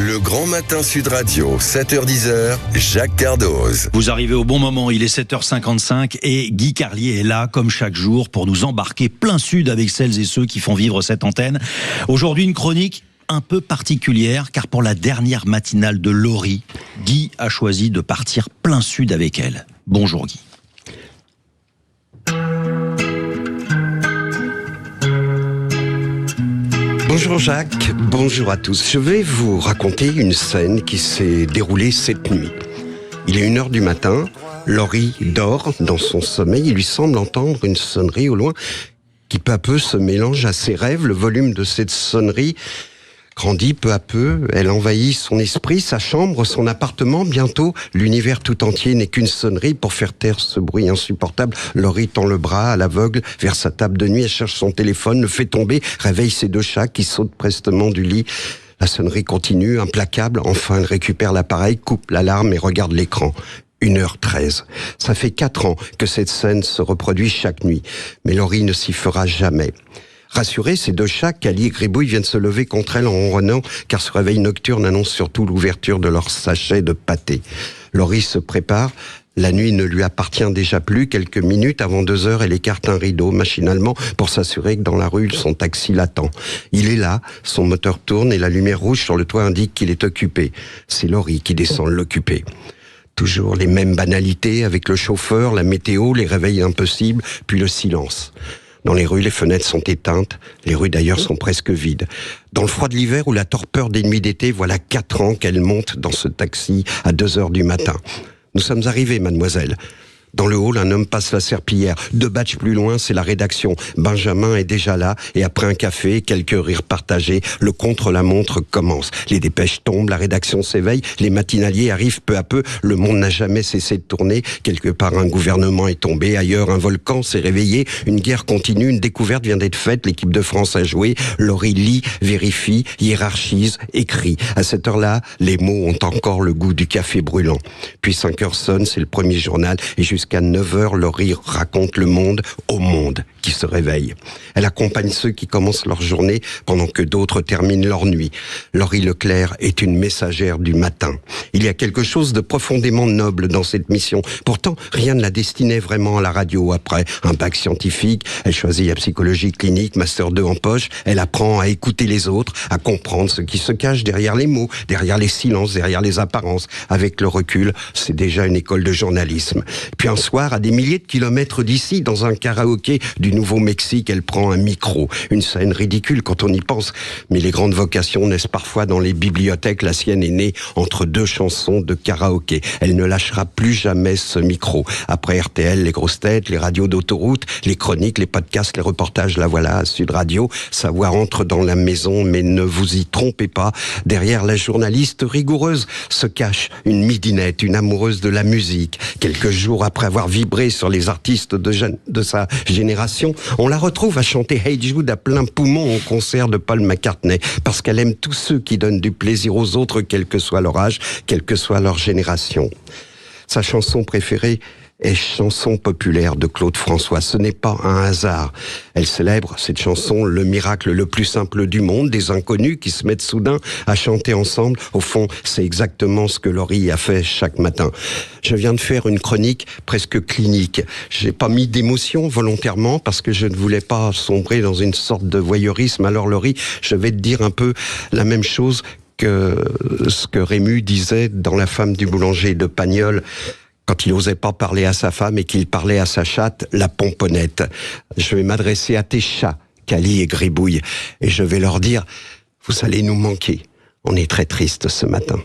Le Grand Matin Sud Radio, 7h-10h, Jacques Cardoz. Vous arrivez au bon moment, il est 7h55 et Guy Carlier est là, comme chaque jour, pour nous embarquer plein sud avec celles et ceux qui font vivre cette antenne. Aujourd'hui, une chronique un peu particulière, car pour la dernière matinale de Laurie, Guy a choisi de partir plein sud avec elle. Bonjour Guy. Bonjour Jacques, bonjour à tous. Je vais vous raconter une scène qui s'est déroulée cette nuit. Il est 1h du matin, Laurie dort dans son sommeil, il lui semble entendre une sonnerie au loin qui peu à peu se mélange à ses rêves. Le volume de cette sonnerie grandit peu à peu, elle envahit son esprit, sa chambre, son appartement. Bientôt, l'univers tout entier n'est qu'une sonnerie. Pour faire taire ce bruit insupportable, Laurie tend le bras à l'aveugle vers sa table de nuit. Elle cherche son téléphone, le fait tomber, réveille ses deux chats qui sautent prestement du lit. La sonnerie continue, implacable. Enfin, elle récupère l'appareil, coupe l'alarme et regarde l'écran. 1h13. Ça fait 4 ans que cette scène se reproduit chaque nuit. Mais Laurie ne s'y fera jamais. Rassurés, ces deux chats, Cali et Gribouille, viennent se lever contre elle en ronronnant, car ce réveil nocturne annonce surtout l'ouverture de leur sachet de pâté. Laurie se prépare. La nuit ne lui appartient déjà plus. Quelques minutes avant 2h, elle écarte un rideau machinalement pour s'assurer que dans la rue, son taxi l'attend. Il est là, son moteur tourne et la lumière rouge sur le toit indique qu'il est occupé. C'est Laurie qui descend l'occuper. Toujours les mêmes banalités avec le chauffeur, la météo, les réveils impossibles, puis le silence. Dans les rues, les fenêtres sont éteintes. Les rues d'ailleurs sont presque vides. Dans le froid de l'hiver ou la torpeur des nuits d'été, voilà 4 ans qu'elle monte dans ce taxi à 2h du matin. Nous sommes arrivés, mademoiselle. Dans le hall, un homme passe la serpillière. 2 batchs plus loin, c'est la rédaction. Benjamin est déjà là, et après un café, quelques rires partagés, le contre-la-montre commence. Les dépêches tombent, la rédaction s'éveille, les matinaliers arrivent peu à peu, le monde n'a jamais cessé de tourner. Quelque part, un gouvernement est tombé, ailleurs, un volcan s'est réveillé, une guerre continue, une découverte vient d'être faite, l'équipe de France a joué, Laurie lit, vérifie, hiérarchise, écrit. À cette heure-là, les mots ont encore le goût du café brûlant. Puis 5h sonne, c'est le premier journal, et jusqu'à 9h, Laurie raconte le monde au monde qui se réveille. Elle accompagne ceux qui commencent leur journée pendant que d'autres terminent leur nuit. Laurie Leclerc est une messagère du matin. Il y a quelque chose de profondément noble dans cette mission. Pourtant, rien ne la destinait vraiment à la radio. Après un bac scientifique, elle choisit la psychologie clinique, master 2 en poche. Elle apprend à écouter les autres, à comprendre ce qui se cache derrière les mots, derrière les silences, derrière les apparences. Avec le recul, c'est déjà une école de journalisme. Puis un soir, à des milliers de kilomètres d'ici, dans un karaoké du Nouveau-Mexique, elle prend un micro. Une scène ridicule quand on y pense. Mais les grandes vocations naissent parfois dans les bibliothèques. La sienne est née entre 2 chansons de karaoké. Elle ne lâchera plus jamais ce micro. Après RTL, les grosses têtes, les radios d'autoroute, les chroniques, les podcasts, les reportages, la voilà à Sud Radio. Sa voix entre dans la maison, mais ne vous y trompez pas. Derrière la journaliste rigoureuse se cache une midinette, une amoureuse de la musique. Quelques jours après avoir vibré sur les artistes de sa génération, on la retrouve à chanter Hey Jude à plein poumon au concert de Paul McCartney, parce qu'elle aime tous ceux qui donnent du plaisir aux autres, quel que soit leur âge, quelle que soit leur génération. Sa chanson préférée est Chanson populaire de Claude François. Ce n'est pas un hasard. Elle célèbre, cette chanson, le miracle le plus simple du monde, des inconnus qui se mettent soudain à chanter ensemble. Au fond, c'est exactement ce que Laurie a fait chaque matin. Je viens de faire une chronique presque clinique. J'ai pas mis d'émotion volontairement parce que je ne voulais pas sombrer dans une sorte de voyeurisme. Alors Laurie, je vais te dire un peu la même chose que ce que Rému disait dans La femme du boulanger de Pagnol, quand il n'osait pas parler à sa femme et qu'il parlait à sa chatte, la pomponnette. Je vais m'adresser à tes chats, Cali et Gribouille, et je vais leur dire, vous allez nous manquer. On est très tristes ce matin.